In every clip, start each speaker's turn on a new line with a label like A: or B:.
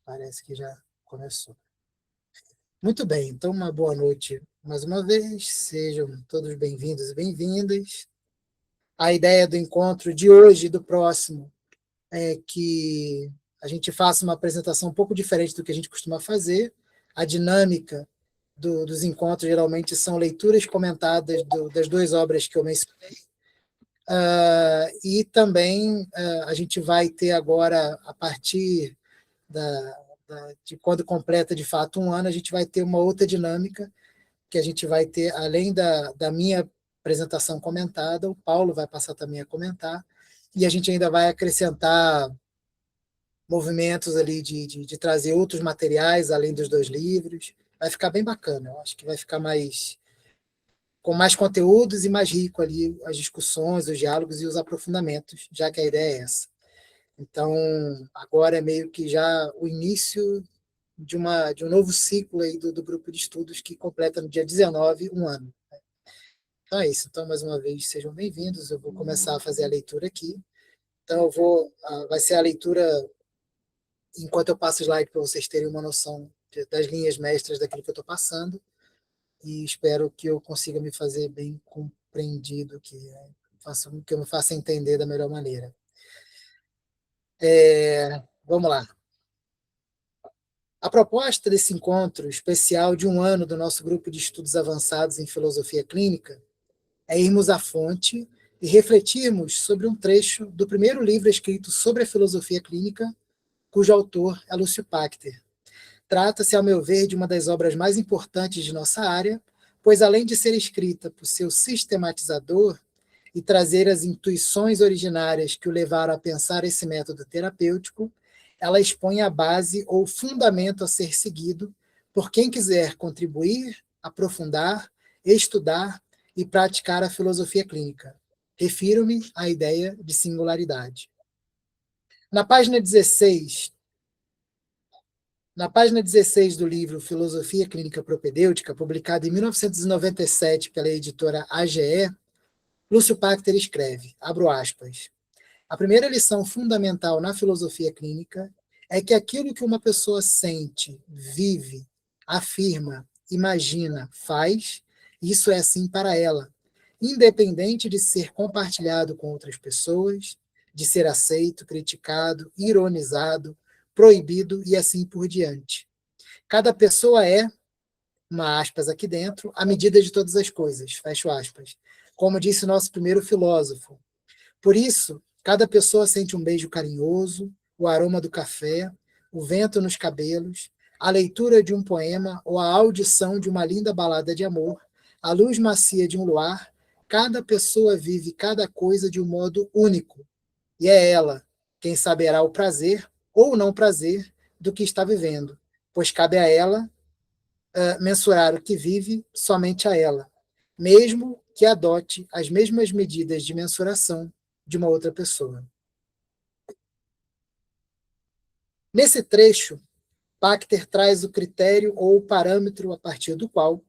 A: Parece que já começou. Muito bem, então uma boa noite mais uma vez, sejam todos bem-vindos e bem-vindas. A ideia do encontro de hoje e do próximo é que a gente faça uma apresentação um pouco diferente do que a gente costuma fazer. A dinâmica dos encontros geralmente são leituras comentadas das duas obras que eu mencionei, e também a gente vai ter agora, a partir de quando completa de fato um ano, a gente vai ter uma outra dinâmica, que a gente vai ter, além da minha apresentação comentada, o Paulo vai passar também a comentar, e a gente ainda vai acrescentar movimentos ali de trazer outros materiais, além dos dois livros. Vai ficar bem bacana, eu acho que vai ficar com mais conteúdos e mais rico ali as discussões, os diálogos e os aprofundamentos, já que a ideia é essa. Então, agora é meio que já o início de um novo ciclo aí do grupo de estudos que completa no dia 19 um ano. Então é isso. Então, mais uma vez, sejam bem-vindos. Eu vou começar a fazer a leitura aqui. Então, vai ser a leitura enquanto eu passo o slide para vocês terem uma noção das linhas mestras daquilo que eu estou passando, e espero que eu consiga me fazer bem compreendido, que eu me faça entender da melhor maneira. Vamos lá. A proposta desse encontro especial de um ano do nosso grupo de estudos avançados em filosofia clínica é irmos à fonte e refletirmos sobre um trecho do primeiro livro escrito sobre a filosofia clínica, cujo autor é Lúcio Pachter. Trata-se, ao meu ver, de uma das obras mais importantes de nossa área, pois, além de ser escrita por seu sistematizador e trazer as intuições originárias que o levaram a pensar esse método terapêutico, ela expõe a base ou fundamento a ser seguido por quem quiser contribuir, aprofundar, estudar e praticar a filosofia clínica. Refiro-me à ideia de singularidade. Na página 16 do livro Filosofia Clínica Propedêutica, publicado em 1997 pela editora AGE, Lúcio Pachter escreve, abro aspas, a primeira lição fundamental na filosofia clínica é que aquilo que uma pessoa sente, vive, afirma, imagina, faz, isso é assim para ela, independente de ser compartilhado com outras pessoas, de ser aceito, criticado, ironizado, proibido e assim por diante. Cada pessoa é, uma aspas aqui dentro, a medida de todas as coisas, fecho aspas. Como disse o nosso primeiro filósofo. Por isso, cada pessoa sente um beijo carinhoso, o aroma do café, o vento nos cabelos, a leitura de um poema ou a audição de uma linda balada de amor, a luz macia de um luar. Cada pessoa vive cada coisa de um modo único. E é ela quem saberá o prazer ou não prazer do que está vivendo, pois cabe a ela mensurar o que vive somente a ela, mesmo que adote as mesmas medidas de mensuração de uma outra pessoa. Nesse trecho, Pachter traz o critério ou o parâmetro a partir do qual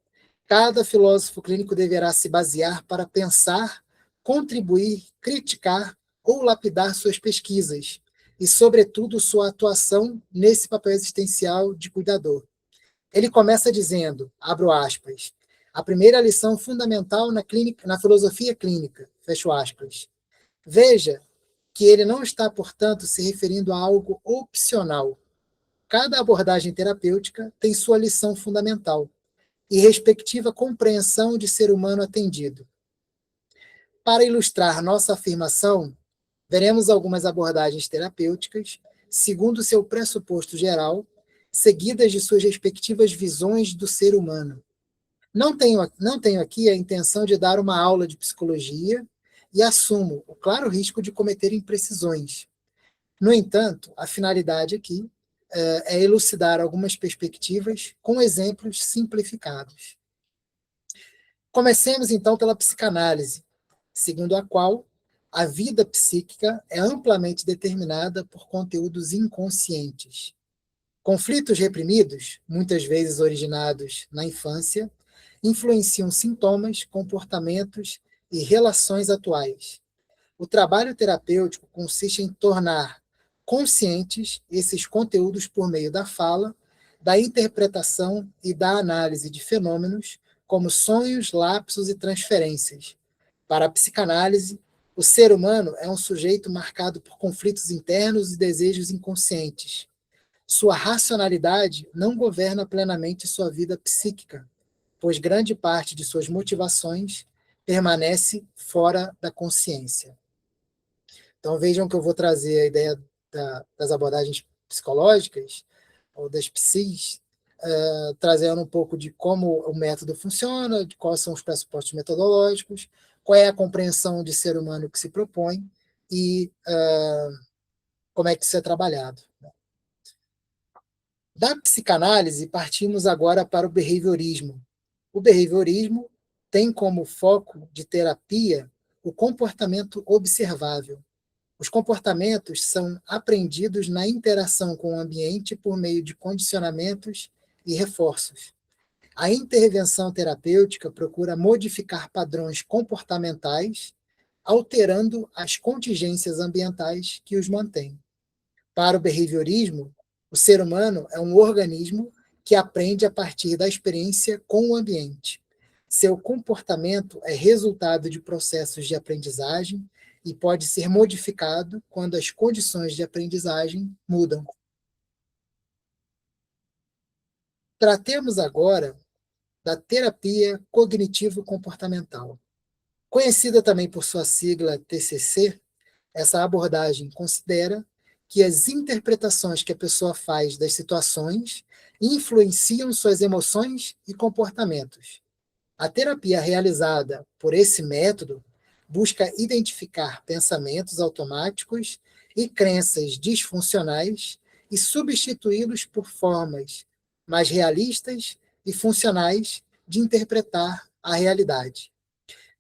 A: cada filósofo clínico deverá se basear para pensar, contribuir, criticar ou lapidar suas pesquisas e, sobretudo, sua atuação nesse papel existencial de cuidador. Ele começa dizendo, abro aspas, a primeira lição fundamental na filosofia clínica, fecho aspas. Veja que ele não está, portanto, se referindo a algo opcional. Cada abordagem terapêutica tem sua lição fundamental e respectiva compreensão de ser humano atendido. Para ilustrar nossa afirmação, veremos algumas abordagens terapêuticas, segundo seu pressuposto geral, seguidas de suas respectivas visões do ser humano. Não tenho aqui a intenção de dar uma aula de psicologia e assumo o claro risco de cometer imprecisões. No entanto, a finalidade aqui é elucidar algumas perspectivas com exemplos simplificados. Comecemos, então, pela psicanálise, segundo a qual a vida psíquica é amplamente determinada por conteúdos inconscientes. Conflitos reprimidos, muitas vezes originados na infância, influenciam sintomas, comportamentos e relações atuais. O trabalho terapêutico consiste em tornar conscientes esses conteúdos por meio da fala, da interpretação e da análise de fenômenos como sonhos, lapsos e transferências. Para a psicanálise, o ser humano é um sujeito marcado por conflitos internos e desejos inconscientes. Sua racionalidade não governa plenamente sua vida psíquica, pois grande parte de suas motivações permanece fora da consciência. Então vejam que eu vou trazer a ideia das abordagens psicológicas, ou das psis, trazendo um pouco de como o método funciona, de quais são os pressupostos metodológicos, qual é a compreensão de ser humano que se propõe e como é que isso é trabalhado. Da psicanálise, partimos agora para o behaviorismo. O behaviorismo tem como foco de terapia o comportamento observável. Os comportamentos são aprendidos na interação com o ambiente por meio de condicionamentos e reforços. A intervenção terapêutica procura modificar padrões comportamentais, alterando as contingências ambientais que os mantêm. Para o behaviorismo, o ser humano é um organismo que aprende a partir da experiência com o ambiente. Seu comportamento é resultado de processos de aprendizagem e pode ser modificado quando as condições de aprendizagem mudam. Tratemos agora da terapia cognitivo-comportamental. Conhecida também por sua sigla TCC, essa abordagem considera que as interpretações que a pessoa faz das situações influenciam suas emoções e comportamentos. A terapia realizada por esse método busca identificar pensamentos automáticos e crenças disfuncionais e substituí-los por formas mais realistas e funcionais de interpretar a realidade.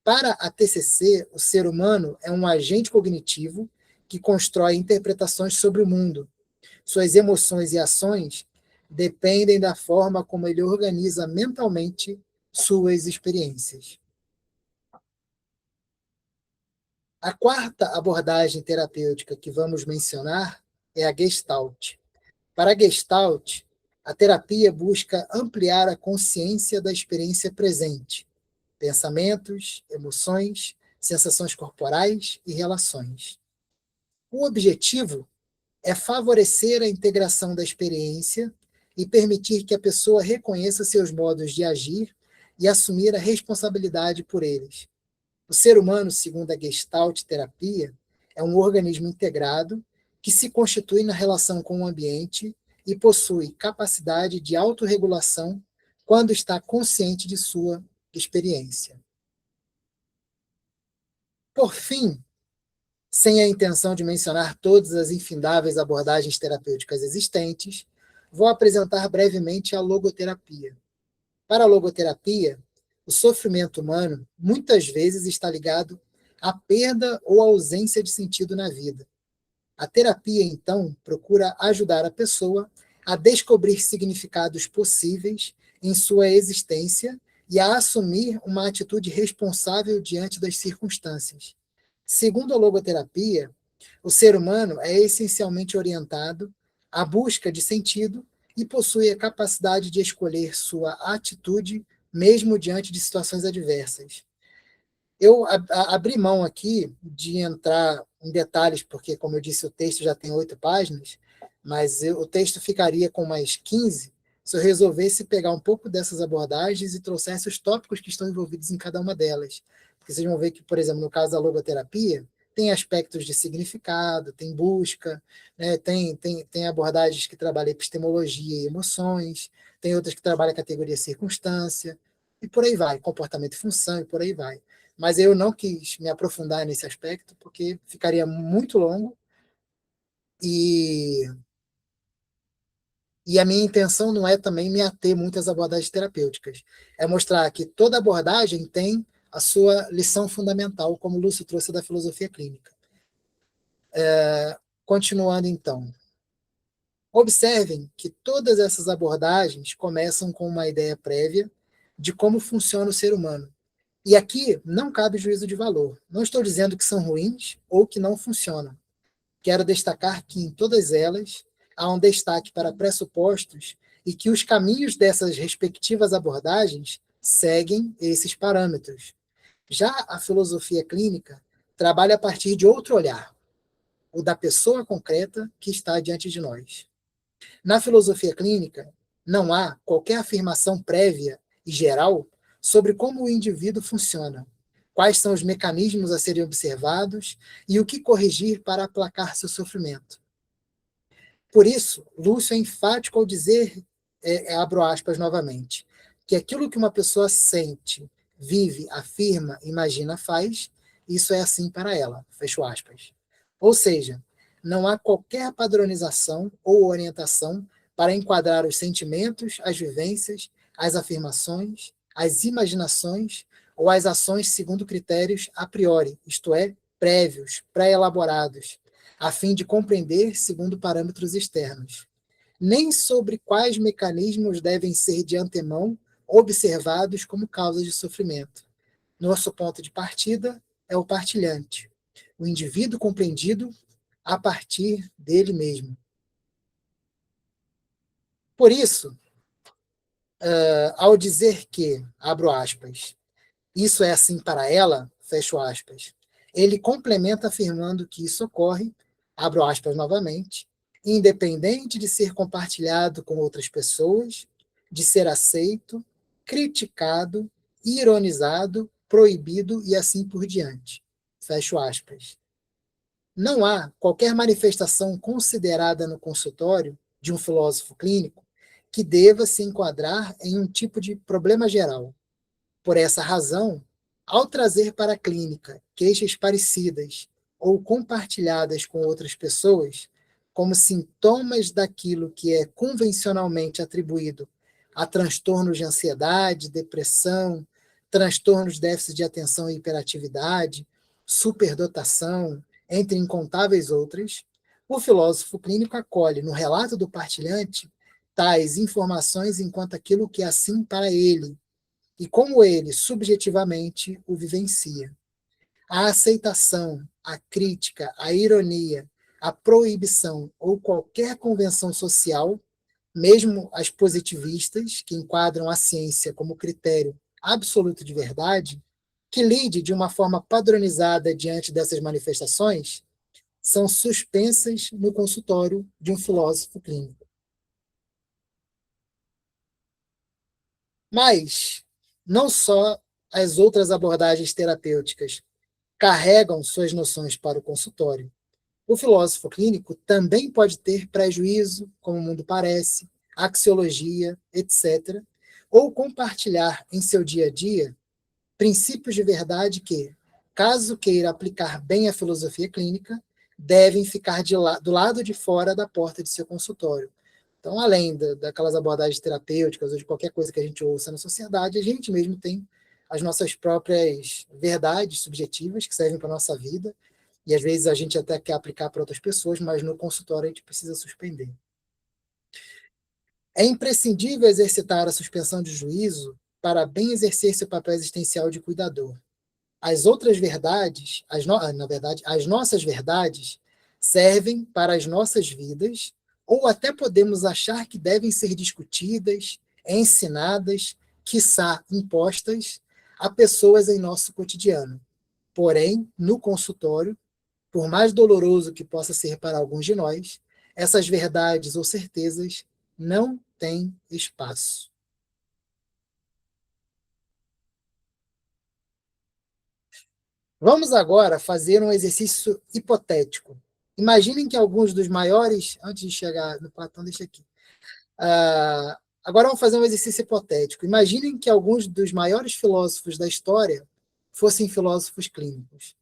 A: Para a TCC, o ser humano é um agente cognitivo que constrói interpretações sobre o mundo. Suas emoções e ações dependem da forma como ele organiza mentalmente suas experiências. A quarta abordagem terapêutica que vamos mencionar é a Gestalt. Para a Gestalt, a terapia busca ampliar a consciência da experiência presente, pensamentos, emoções, sensações corporais e relações. O objetivo é favorecer a integração da experiência e permitir que a pessoa reconheça seus modos de agir e assumir a responsabilidade por eles. O ser humano, segundo a Gestalt terapia, é um organismo integrado que se constitui na relação com o ambiente e possui capacidade de autorregulação quando está consciente de sua experiência. Por fim, sem a intenção de mencionar todas as infindáveis abordagens terapêuticas existentes, vou apresentar brevemente a logoterapia. Para a logoterapia, o sofrimento humano muitas vezes está ligado à perda ou ausência de sentido na vida. A terapia, então, procura ajudar a pessoa a descobrir significados possíveis em sua existência e a assumir uma atitude responsável diante das circunstâncias. Segundo a logoterapia, o ser humano é essencialmente orientado à busca de sentido e possui a capacidade de escolher sua atitude mesmo diante de situações adversas. Eu abri mão aqui de entrar em detalhes, porque, como eu disse, o texto já tem 8 páginas, mas o texto ficaria com mais 15 se eu resolvesse pegar um pouco dessas abordagens e trouxesse os tópicos que estão envolvidos em cada uma delas. Porque vocês vão ver que, por exemplo, no caso da logoterapia, tem aspectos de significado, tem busca, né, tem abordagens que trabalham epistemologia e emoções, tem outras que trabalham a categoria circunstância, e por aí vai, comportamento e função, e por aí vai. Mas eu não quis me aprofundar nesse aspecto, porque ficaria muito longo, e a minha intenção não é também me ater muito às abordagens terapêuticas. É mostrar que toda abordagem tem a sua lição fundamental, como o Lúcio trouxe da filosofia clínica. Continuando, então. Observem que todas essas abordagens começam com uma ideia prévia de como funciona o ser humano. E aqui não cabe juízo de valor. Não estou dizendo que são ruins ou que não funcionam. quero destacar que em todas elas há um destaque para pressupostos e que os caminhos dessas respectivas abordagens seguem esses parâmetros. Já a filosofia clínica trabalha a partir de outro olhar, o da pessoa concreta que está diante de nós. Na filosofia clínica, não há qualquer afirmação prévia e geral sobre como o indivíduo funciona, quais são os mecanismos a serem observados e o que corrigir para aplacar seu sofrimento. Por isso, Lúcio é enfático ao dizer, abro aspas novamente, que aquilo que uma pessoa sente, vive, afirma, imagina, faz, isso é assim para ela, fecho aspas. Ou seja, não há qualquer padronização ou orientação para enquadrar os sentimentos, as vivências, as afirmações, as imaginações ou as ações segundo critérios a priori, isto é, prévios, pré-elaborados, a fim de compreender segundo parâmetros externos, nem sobre quais mecanismos devem ser de antemão observados como causas de sofrimento. Nosso ponto de partida é o partilhante, o indivíduo compreendido a partir dele mesmo. Por isso, ao dizer que, abro aspas, isso é assim para ela, fecho aspas, ele complementa afirmando que isso ocorre, abro aspas novamente, independente de ser compartilhado com outras pessoas, de ser aceito, criticado, ironizado, proibido e assim por diante. Fecho aspas. Não há qualquer manifestação considerada no consultório de um filósofo clínico que deva se enquadrar em um tipo de problema geral. Por essa razão, ao trazer para a clínica queixas parecidas ou compartilhadas com outras pessoas, como sintomas daquilo que é convencionalmente atribuído a transtornos de ansiedade, depressão, transtornos de déficit de atenção e hiperatividade, superdotação, entre incontáveis outras, o filósofo clínico acolhe no relato do partilhante tais informações enquanto aquilo que é assim para ele, e como ele subjetivamente o vivencia. A aceitação, a crítica, a ironia, a proibição ou qualquer convenção social, mesmo as positivistas, que enquadram a ciência como critério absoluto de verdade, que lide de uma forma padronizada diante dessas manifestações, são suspensas no consultório de um filósofo clínico. Mas não só as outras abordagens terapêuticas carregam suas noções para o consultório. O filósofo clínico também pode ter prejuízo, como o mundo parece, axiologia, etc., ou compartilhar em seu dia a dia princípios de verdade que, caso queira aplicar bem a filosofia clínica, devem ficar do lado de fora da porta de seu consultório. Então, além daquelas abordagens terapêuticas ou de qualquer coisa que a gente ouça na sociedade, a gente mesmo tem as nossas próprias verdades subjetivas que servem para a nossa vida, e às vezes a gente até quer aplicar para outras pessoas, mas no consultório a gente precisa suspender. É imprescindível exercitar a suspensão de juízo para bem exercer seu papel existencial de cuidador. As outras verdades, na verdade, as nossas verdades servem para as nossas vidas, ou até podemos achar que devem ser discutidas, ensinadas, quiçá impostas a pessoas em nosso cotidiano. Porém, no consultório, por mais doloroso que possa ser para alguns de nós, essas verdades ou certezas não têm espaço. Vamos agora fazer um exercício hipotético. Imaginem que alguns dos maiores, antes de chegar no Platão, deixa aqui. Agora vamos fazer um exercício hipotético. Imaginem que alguns dos maiores filósofos da história fossem filósofos clínicos.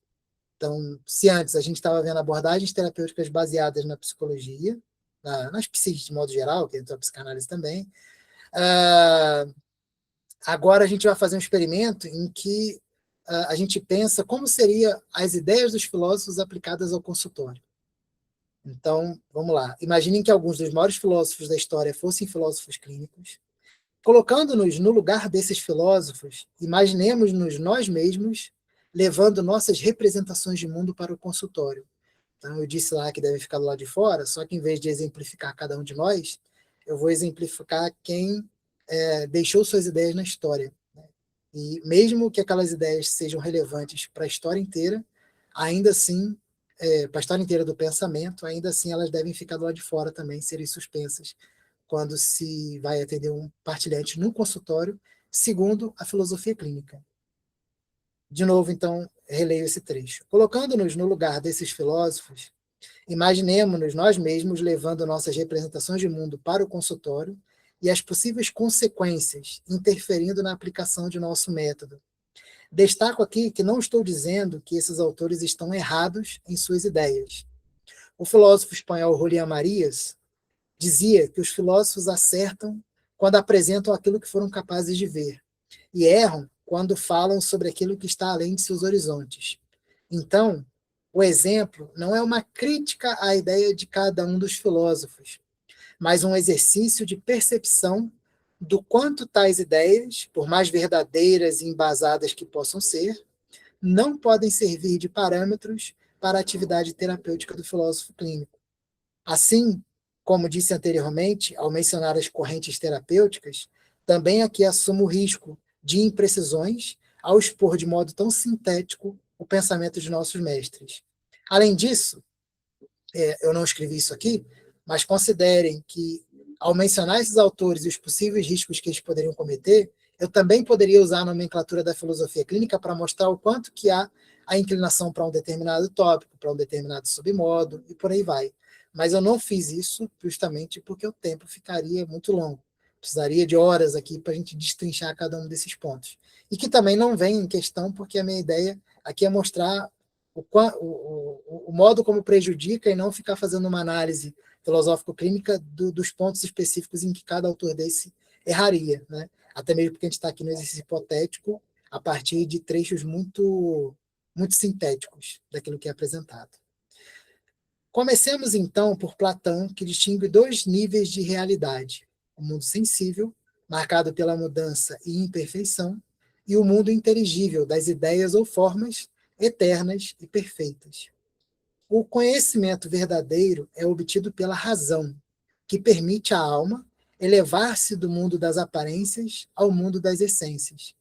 A: Então, se antes a gente estava vendo abordagens terapêuticas baseadas na psicologia, nas psiques de modo geral, que entra a psicanálise também, agora a gente vai fazer um experimento em que a gente pensa como seriam as ideias dos filósofos aplicadas ao consultório. Então, vamos lá. Imaginem que alguns dos maiores filósofos da história fossem filósofos clínicos. Colocando-nos no lugar desses filósofos, imaginemos-nos nós mesmos levando nossas representações de mundo para o consultório. Então, eu disse lá que deve ficar do lado de fora, só que em vez de exemplificar cada um de nós, eu vou exemplificar quem deixou suas ideias na história. Né? E mesmo que aquelas ideias sejam relevantes para a história inteira, ainda assim, para a história inteira do pensamento, ainda assim elas devem ficar do lado de fora também, serem suspensas quando se vai atender um partilhante no consultório, segundo a filosofia clínica. De novo, então, releio esse trecho. Colocando-nos no lugar desses filósofos, imaginemos-nos nós mesmos levando nossas representações de mundo para o consultório e as possíveis consequências interferindo na aplicação de nosso método. Destaco aqui que não estou dizendo que esses autores estão errados em suas ideias. O filósofo espanhol Julián Marías dizia que os filósofos acertam quando apresentam aquilo que foram capazes de ver, e erram quando falam sobre aquilo que está além de seus horizontes. Então, o exemplo não é uma crítica à ideia de cada um dos filósofos, mas um exercício de percepção do quanto tais ideias, por mais verdadeiras e embasadas que possam ser, não podem servir de parâmetros para a atividade terapêutica do filósofo clínico. Assim, como disse anteriormente, ao mencionar as correntes terapêuticas, também aqui assumo o risco de imprecisões ao expor de modo tão sintético o pensamento de nossos mestres. Além disso, eu não escrevi isso aqui, mas considerem que, ao mencionar esses autores e os possíveis riscos que eles poderiam cometer, eu também poderia usar a nomenclatura da filosofia clínica para mostrar o quanto que há a inclinação para um determinado tópico, para um determinado submodo, e por aí vai. Mas eu não fiz isso justamente porque o tempo ficaria muito longo. Precisaria de horas aqui para a gente destrinchar cada um desses pontos. E que também não vem em questão, porque a minha ideia aqui é mostrar o modo como prejudica e não ficar fazendo uma análise filosófico-clínica dos pontos específicos em que cada autor desse erraria, né? Até mesmo porque a gente está aqui no exercício hipotético a partir de trechos muito sintéticos daquilo que é apresentado. Comecemos então por Platão, que distingue dois níveis de realidade: o mundo sensível, marcado pela mudança e imperfeição, e o mundo inteligível, das ideias ou formas eternas e perfeitas. O conhecimento verdadeiro é obtido pela razão, que permite à alma elevar-se do mundo das aparências ao mundo das essências.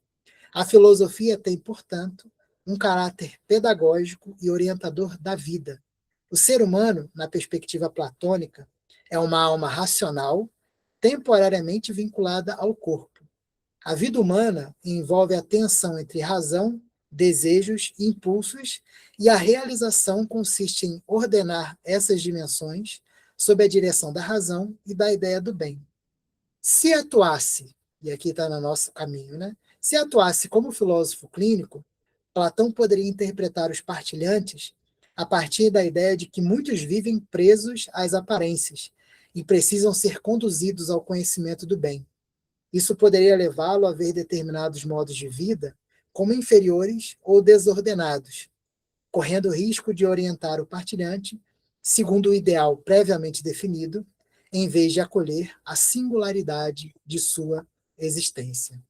A: A filosofia tem, portanto, um caráter pedagógico e orientador da vida. O ser humano, na perspectiva platônica, é uma alma racional, temporariamente vinculada ao corpo. A vida humana envolve a tensão entre razão, desejos e impulsos, e a realização consiste em ordenar essas dimensões sob a direção da razão e da ideia do bem. Se atuasse, e aqui está no nosso caminho, né? Se atuasse como filósofo clínico, Platão poderia interpretar os partilhantes a partir da ideia de que muitos vivem presos às aparências e precisam ser conduzidos ao conhecimento do bem. Isso poderia levá-lo a ver determinados modos de vida como inferiores ou desordenados, correndo o risco de orientar o partilhante segundo o ideal previamente definido, em vez de acolher a singularidade de sua existência.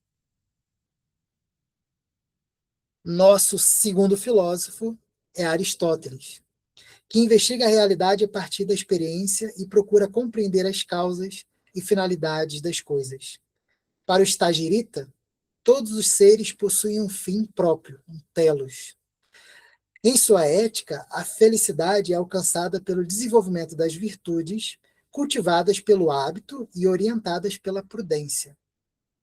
A: Nosso segundo filósofo é Aristóteles, que investiga a realidade a partir da experiência e procura compreender as causas e finalidades das coisas. Para o Estagirita, todos os seres possuem um fim próprio, um telos. Em sua ética, a felicidade é alcançada pelo desenvolvimento das virtudes cultivadas pelo hábito e orientadas pela prudência.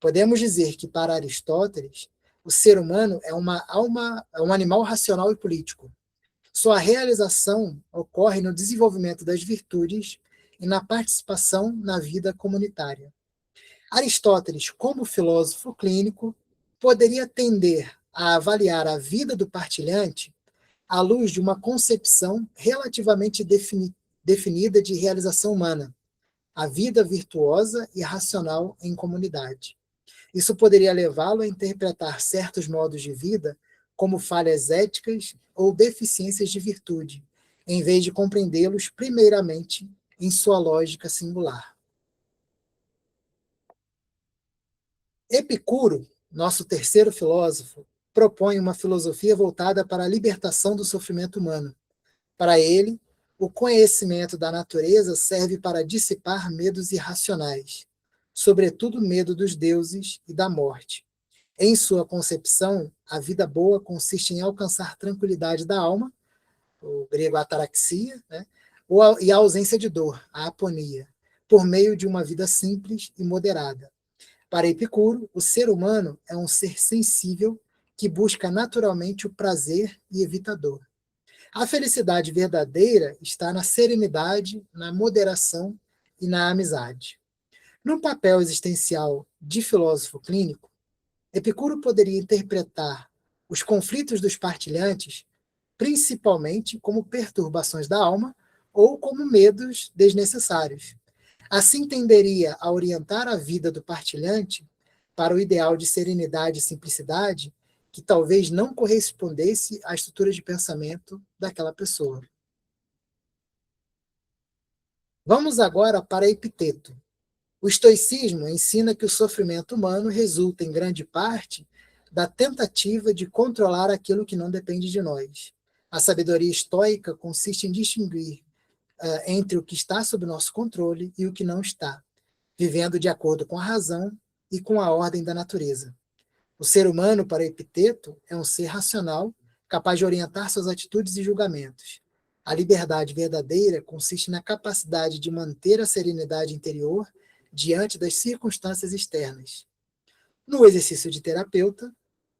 A: Podemos dizer que, para Aristóteles, o ser humano é um animal racional e político. Sua realização ocorre no desenvolvimento das virtudes e na participação na vida comunitária. Aristóteles, como filósofo clínico, poderia tender a avaliar a vida do partilhante à luz de uma concepção relativamente definida de realização humana, a vida virtuosa e racional em comunidade. Isso poderia levá-lo a interpretar certos modos de vida como falhas éticas ou deficiências de virtude, em vez de compreendê-los primeiramente em sua lógica singular. Epicuro, nosso terceiro filósofo, propõe uma filosofia voltada para a libertação do sofrimento humano. Para ele, o conhecimento da natureza serve para dissipar medos irracionais, sobretudo o medo dos deuses e da morte. Em sua concepção, a vida boa consiste em alcançar tranquilidade da alma, o grego ataraxia, né? E a ausência de dor, a aponia, por meio de uma vida simples e moderada. Para Epicuro, o ser humano é um ser sensível que busca naturalmente o prazer e evita a dor. A felicidade verdadeira está na serenidade, na moderação e na amizade. No papel existencial de filósofo clínico, Epicuro poderia interpretar os conflitos dos partilhantes principalmente como perturbações da alma ou como medos desnecessários. Assim tenderia a orientar a vida do partilhante para o ideal de serenidade e simplicidade que talvez não correspondesse à estrutura de pensamento daquela pessoa. Vamos agora para Epiteto. O estoicismo ensina que o sofrimento humano resulta, em grande parte, da tentativa de controlar aquilo que não depende de nós. A sabedoria estoica consiste em distinguir entre o que está sob nosso controle e o que não está, vivendo de acordo com a razão e com a ordem da natureza. O ser humano, para Epiteto, é um ser racional, capaz de orientar suas atitudes e julgamentos. A liberdade verdadeira consiste na capacidade de manter a serenidade interior diante das circunstâncias externas. No exercício de terapeuta,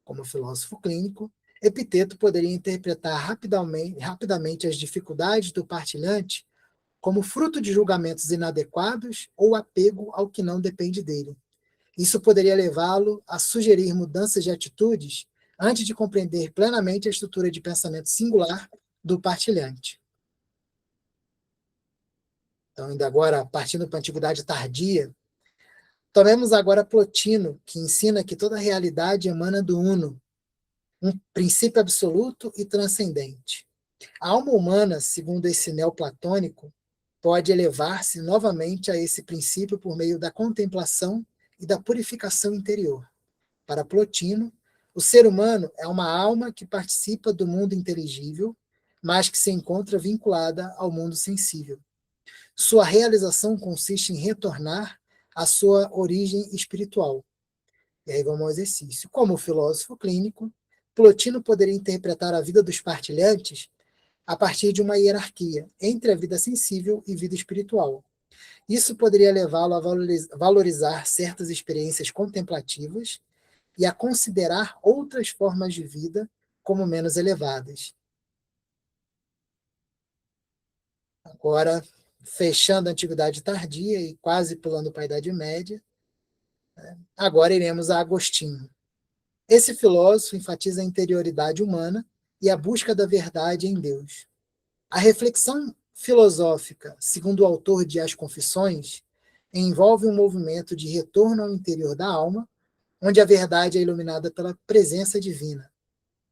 A: como filósofo clínico, Epiteto poderia interpretar rapidamente as dificuldades do partilhante como fruto de julgamentos inadequados ou apego ao que não depende dele. Isso poderia levá-lo a sugerir mudanças de atitudes antes de compreender plenamente a estrutura de pensamento singular do partilhante. Então, ainda agora, partindo para a Antiguidade Tardia, tomemos agora Plotino, que ensina que toda realidade emana do Uno, um princípio absoluto e transcendente. A alma humana, segundo esse neoplatônico, pode elevar-se novamente a esse princípio por meio da contemplação e da purificação interior. Para Plotino, o ser humano é uma alma que participa do mundo inteligível, mas que se encontra vinculada ao mundo sensível. Sua realização consiste em retornar à sua origem espiritual. E aí vamos ao exercício. Como filósofo clínico, Plotino poderia interpretar a vida dos partilhantes a partir de uma hierarquia entre a vida sensível e vida espiritual. Isso poderia levá-lo a valorizar certas experiências contemplativas e a considerar outras formas de vida como menos elevadas. Agora, fechando a Antiguidade Tardia e quase pulando para a Idade Média, agora iremos a Agostinho. Esse filósofo enfatiza a interioridade humana e a busca da verdade em Deus. A reflexão filosófica, segundo o autor de As Confissões, envolve um movimento de retorno ao interior da alma, onde a verdade é iluminada pela presença divina.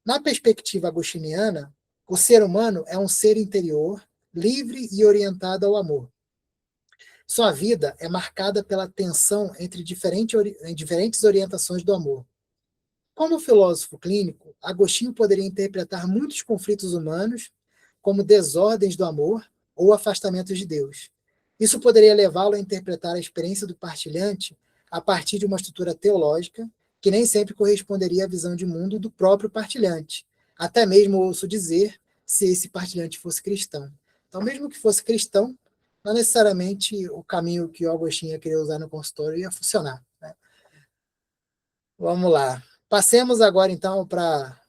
A: Na perspectiva agostiniana, o ser humano é um ser interior, livre e orientado ao amor. Sua vida é marcada pela tensão entre diferentes orientações do amor. Como filósofo clínico, Agostinho poderia interpretar muitos conflitos humanos como desordens do amor ou afastamentos de Deus. Isso poderia levá-lo a interpretar a experiência do partilhante a partir de uma estrutura teológica que nem sempre corresponderia à visão de mundo do próprio partilhante. Até mesmo ouço dizer se esse partilhante fosse cristão. Então, mesmo que fosse cristão, não necessariamente o caminho que o Agostinho ia querer usar no consultório ia funcionar, né? Vamos lá. Passemos agora, então, para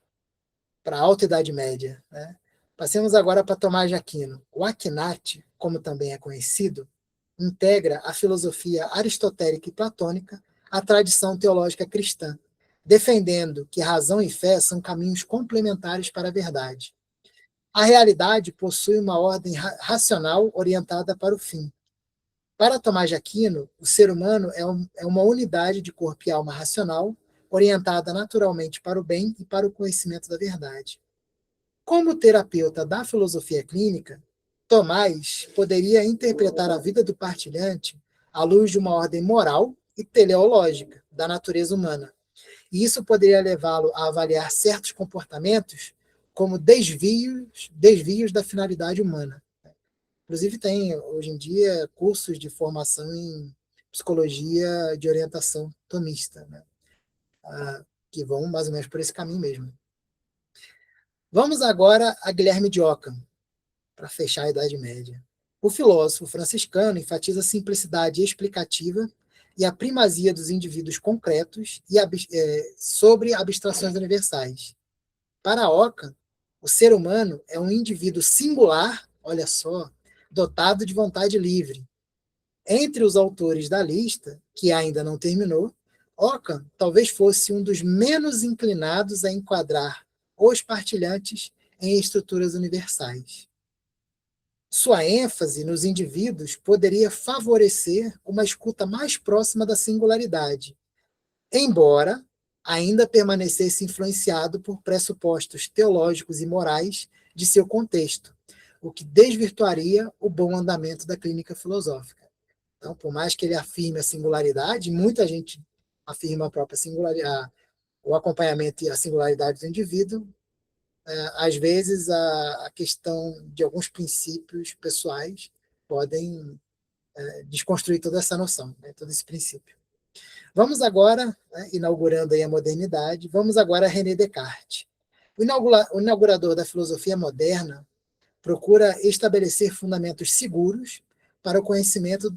A: a Alta Idade Média, né? Passemos agora para Tomás de Aquino. O Aquinate, como também é conhecido, integra a filosofia aristotélica e platônica à tradição teológica cristã, defendendo que razão e fé são caminhos complementares para a verdade. A realidade possui uma ordem racional orientada para o fim. Para Tomás de Aquino, o ser humano é uma unidade de corpo e alma racional, orientada naturalmente para o bem e para o conhecimento da verdade. Como terapeuta da filosofia clínica, Tomás poderia interpretar a vida do partilhante à luz de uma ordem moral e teleológica da natureza humana. E isso poderia levá-lo a avaliar certos comportamentos como desvios da finalidade humana. Inclusive tem, hoje em dia, cursos de formação em psicologia de orientação tomista, né? Que vão mais ou menos por esse caminho mesmo. Vamos agora a Guilherme de Ockham, para fechar a Idade Média. O filósofo franciscano enfatiza a simplicidade explicativa e a primazia dos indivíduos concretos sobre abstrações universais. Para Ockham, o ser humano é um indivíduo singular, olha só, dotado de vontade livre. Entre os autores da lista, que ainda não terminou, Ockham talvez fosse um dos menos inclinados a enquadrar os partilhantes em estruturas universais. Sua ênfase nos indivíduos poderia favorecer uma escuta mais próxima da singularidade, embora ainda permanecesse influenciado por pressupostos teológicos e morais de seu contexto, o que desvirtuaria o bom andamento da clínica filosófica. Então, por mais que ele afirme a singularidade, muita gente afirma a própria singularidade, o acompanhamento e a singularidade do indivíduo, às vezes a questão de alguns princípios pessoais podem desconstruir toda essa noção, né, todo esse princípio. Vamos agora, inaugurando aí a modernidade, vamos agora a René Descartes. O inaugurador da filosofia moderna procura estabelecer fundamentos seguros para o conhecimento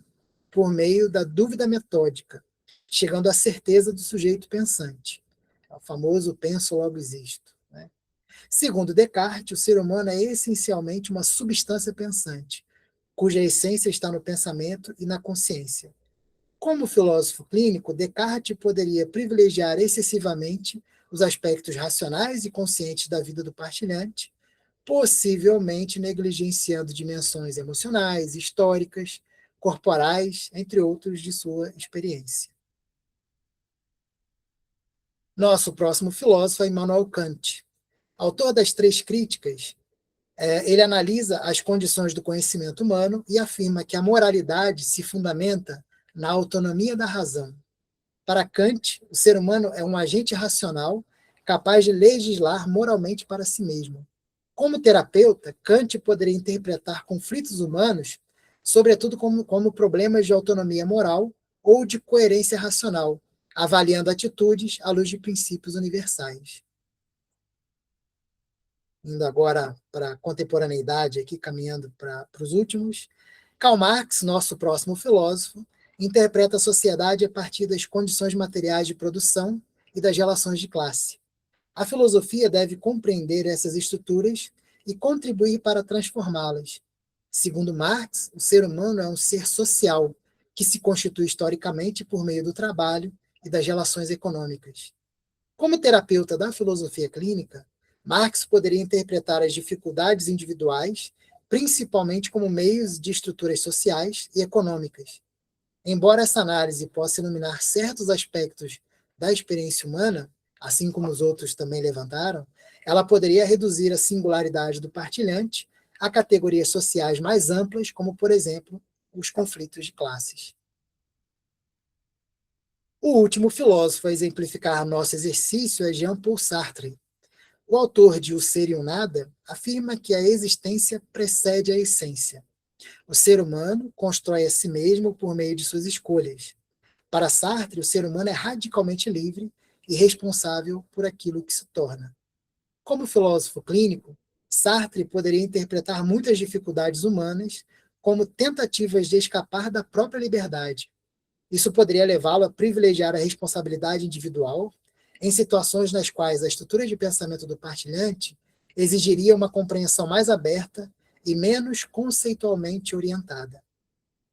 A: por meio da dúvida metódica, chegando à certeza do sujeito pensante. É o famoso penso logo existo. Né? Segundo Descartes, o ser humano é essencialmente uma substância pensante, cuja essência está no pensamento e na consciência. Como filósofo clínico, Descartes poderia privilegiar excessivamente os aspectos racionais e conscientes da vida do partilhante, possivelmente negligenciando dimensões emocionais, históricas, corporais, entre outros de sua experiência. Nosso próximo filósofo é Immanuel Kant. Autor das Três Críticas, ele analisa as condições do conhecimento humano e afirma que a moralidade se fundamenta na autonomia da razão. Para Kant, o ser humano é um agente racional capaz de legislar moralmente para si mesmo. Como terapeuta, Kant poderia interpretar conflitos humanos, sobretudo como problemas de autonomia moral ou de coerência racional, avaliando atitudes à luz de princípios universais. Indo agora para a contemporaneidade, aqui caminhando para os últimos, Karl Marx, nosso próximo filósofo, interpreta a sociedade a partir das condições materiais de produção e das relações de classe. A filosofia deve compreender essas estruturas e contribuir para transformá-las. Segundo Marx, o ser humano é um ser social, que se constitui historicamente por meio do trabalho e das relações econômicas. Como terapeuta da filosofia clínica, Marx poderia interpretar as dificuldades individuais, principalmente como meios de estruturas sociais e econômicas. Embora essa análise possa iluminar certos aspectos da experiência humana, assim como os outros também levantaram, ela poderia reduzir a singularidade do partilhante a categorias sociais mais amplas, como, por exemplo, os conflitos de classes. O último filósofo a exemplificar nosso exercício é Jean-Paul Sartre. O autor de O Ser e o Nada afirma que a existência precede a essência. O ser humano constrói a si mesmo por meio de suas escolhas. Para Sartre, o ser humano é radicalmente livre e responsável por aquilo que se torna. Como filósofo clínico, Sartre poderia interpretar muitas dificuldades humanas como tentativas de escapar da própria liberdade. Isso poderia levá-lo a privilegiar a responsabilidade individual em situações nas quais a estrutura de pensamento do partilhante exigiria uma compreensão mais aberta e menos conceitualmente orientada.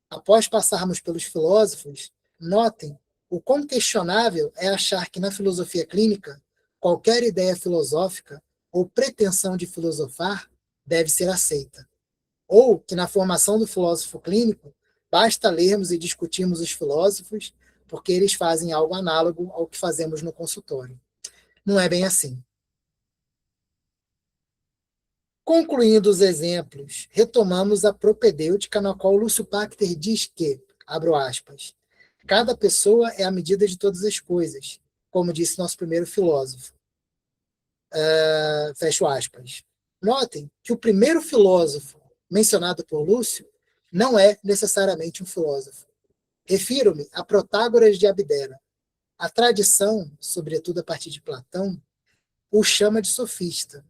A: Após passarmos pelos filósofos, notem o quão questionável é achar que na filosofia clínica qualquer ideia filosófica ou pretensão de filosofar deve ser aceita. Ou que na formação do filósofo clínico basta lermos e discutirmos os filósofos porque eles fazem algo análogo ao que fazemos no consultório. Não é bem assim. Concluindo os exemplos, retomamos a propedêutica na qual Lúcio Pachter diz que, abro aspas, cada pessoa é a medida de todas as coisas, como disse nosso primeiro filósofo. Fecho aspas. Notem que o primeiro filósofo mencionado por Lúcio não é necessariamente um filósofo. Refiro-me a Protágoras de Abdera. A tradição, sobretudo a partir de Platão, o chama de sofista,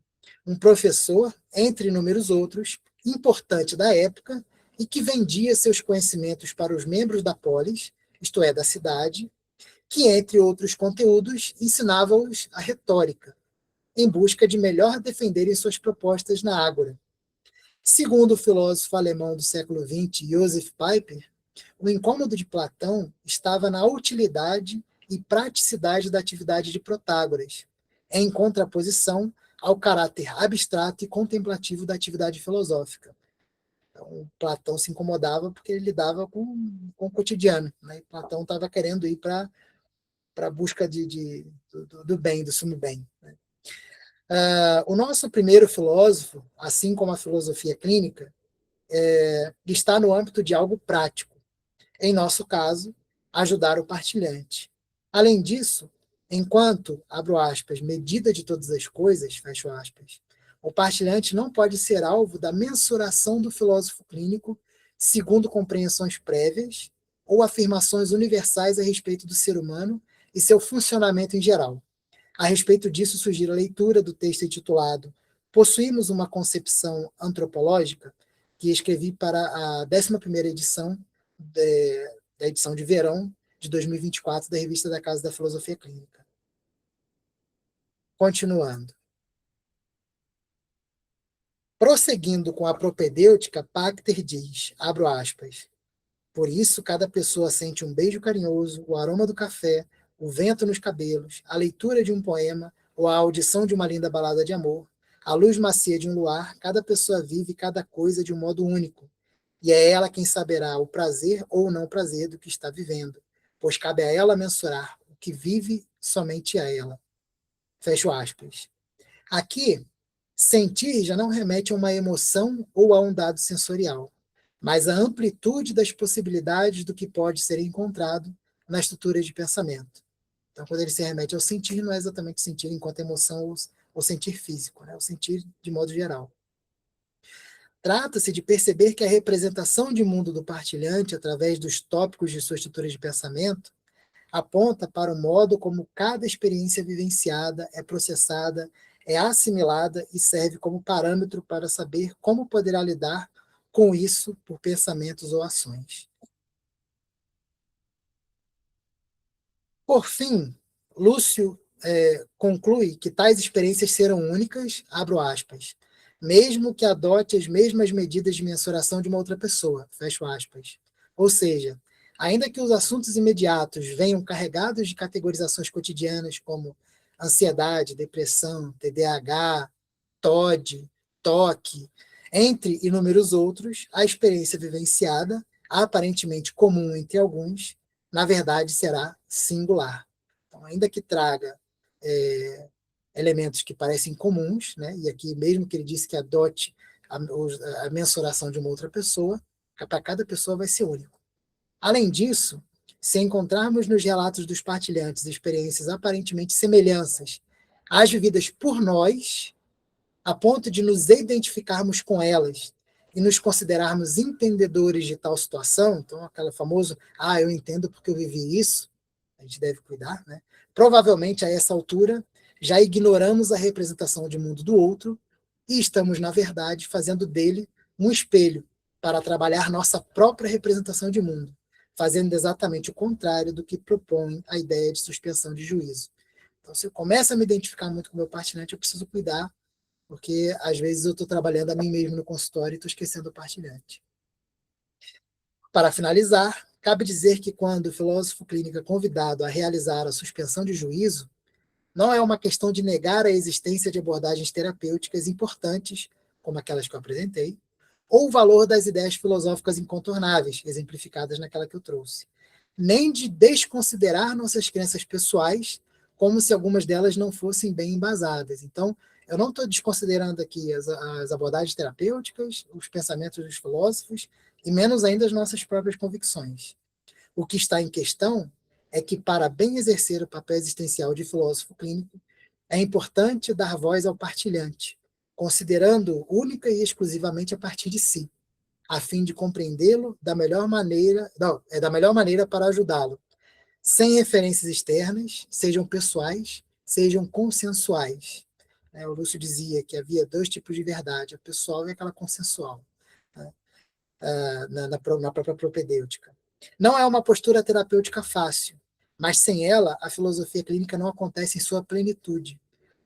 A: um professor, entre inúmeros outros, importante da época e que vendia seus conhecimentos para os membros da polis, isto é, da cidade, que, entre outros conteúdos, ensinava-os a retórica, em busca de melhor defenderem suas propostas na ágora. Segundo o filósofo alemão do século XX, Joseph Pieper, o incômodo de Platão estava na utilidade e praticidade da atividade de Protágoras, em contraposição ao caráter abstrato e contemplativo da atividade filosófica. Então, Platão se incomodava porque ele lidava com o cotidiano. Né? E Platão estava querendo ir para a busca do bem, do sumo bem. Né? O nosso primeiro filósofo, assim como a filosofia clínica, está no âmbito de algo prático. Em nosso caso, ajudar o partilhante. Além disso, enquanto, abro aspas, medida de todas as coisas, fecho aspas, o partilhante não pode ser alvo da mensuração do filósofo clínico segundo compreensões prévias ou afirmações universais a respeito do ser humano e seu funcionamento em geral. A respeito disso, sugiro a leitura do texto intitulado Possuímos uma Concepção Antropológica, que escrevi para a 11ª edição da edição de verão de 2024 da Revista da Casa da Filosofia Clínica. Continuando. Prosseguindo com a propedêutica, Pacter diz, abro aspas, por isso cada pessoa sente um beijo carinhoso, o aroma do café, o vento nos cabelos, a leitura de um poema ou a audição de uma linda balada de amor, a luz macia de um luar, cada pessoa vive cada coisa de um modo único, e é ela quem saberá o prazer ou não prazer do que está vivendo, pois cabe a ela mensurar o que vive somente a ela. Fecho aspas. Aqui, sentir já não remete a uma emoção ou a um dado sensorial, mas a amplitude das possibilidades do que pode ser encontrado na estrutura de pensamento. Então, quando ele se remete ao sentir, não é exatamente sentir enquanto emoção ou sentir físico, né? O sentir de modo geral. Trata-se de perceber que a representação de mundo do partilhante, através dos tópicos de sua estrutura de pensamento, aponta para o modo como cada experiência vivenciada é processada, é assimilada e serve como parâmetro para saber como poderá lidar com isso por pensamentos ou ações. Por fim, Lúcio conclui que tais experiências serão únicas, abro aspas, mesmo que adote as mesmas medidas de mensuração de uma outra pessoa, fecho aspas. Ou seja, ainda que os assuntos imediatos venham carregados de categorizações cotidianas como ansiedade, depressão, TDAH, TOD, TOC, entre inúmeros outros, a experiência vivenciada, aparentemente comum entre alguns, na verdade será singular. Então, ainda que traga elementos que parecem comuns, né, e aqui mesmo que ele disse que adote a mensuração de uma outra pessoa, para cada pessoa vai ser único. Além disso, se encontrarmos nos relatos dos partilhantes experiências aparentemente semelhanças às vividas por nós, a ponto de nos identificarmos com elas e nos considerarmos entendedores de tal situação, então aquele famoso, eu entendo porque eu vivi isso, a gente deve cuidar, né? Provavelmente a essa altura já ignoramos a representação de mundo do outro e estamos, na verdade, fazendo dele um espelho para trabalhar nossa própria representação de mundo, fazendo exatamente o contrário do que propõe a ideia de suspensão de juízo. Então, se eu começo a me identificar muito com o meu partilhante, eu preciso cuidar, porque às vezes eu estou trabalhando a mim mesmo no consultório e estou esquecendo o partilhante. Para finalizar, cabe dizer que quando o filósofo clínico é convidado a realizar a suspensão de juízo, não é uma questão de negar a existência de abordagens terapêuticas importantes, como aquelas que eu apresentei, ou o valor das ideias filosóficas incontornáveis, exemplificadas naquela que eu trouxe, nem de desconsiderar nossas crenças pessoais, como se algumas delas não fossem bem embasadas. Então, eu não estou desconsiderando aqui as abordagens terapêuticas, os pensamentos dos filósofos, e menos ainda as nossas próprias convicções. O que está em questão é que, para bem exercer o papel existencial de filósofo clínico, é importante dar voz ao partilhante, considerando única e exclusivamente a partir de si, a fim de compreendê-lo da melhor maneira, não, da melhor maneira para ajudá-lo, sem referências externas, sejam pessoais, sejam consensuais. O Lúcio dizia que havia dois tipos de verdade, a pessoal e aquela consensual, né? Na própria propedêutica. Não é uma postura terapêutica fácil, mas sem ela, a filosofia clínica não acontece em sua plenitude.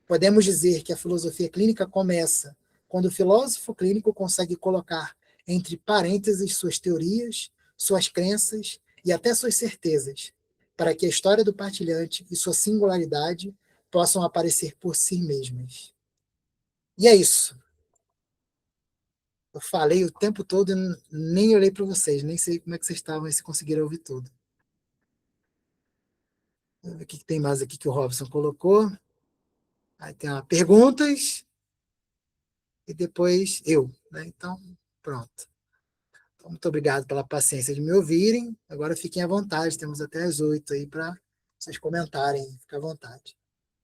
A: Podemos dizer que a filosofia clínica começa quando o filósofo clínico consegue colocar entre parênteses suas teorias, suas crenças e até suas certezas, para que a história do partilhante e sua singularidade possam aparecer por si mesmas. E é isso. Eu falei o tempo todo e nem olhei para vocês, nem sei como é que vocês estavam e se conseguiram ouvir tudo. Vamos ver o que tem mais aqui que o Robson colocou. Aí tem perguntas e depois eu, né? Então, pronto. Então, muito obrigado pela paciência de me ouvirem. Agora fiquem à vontade, temos até as 8 aí para vocês comentarem. Fica à vontade.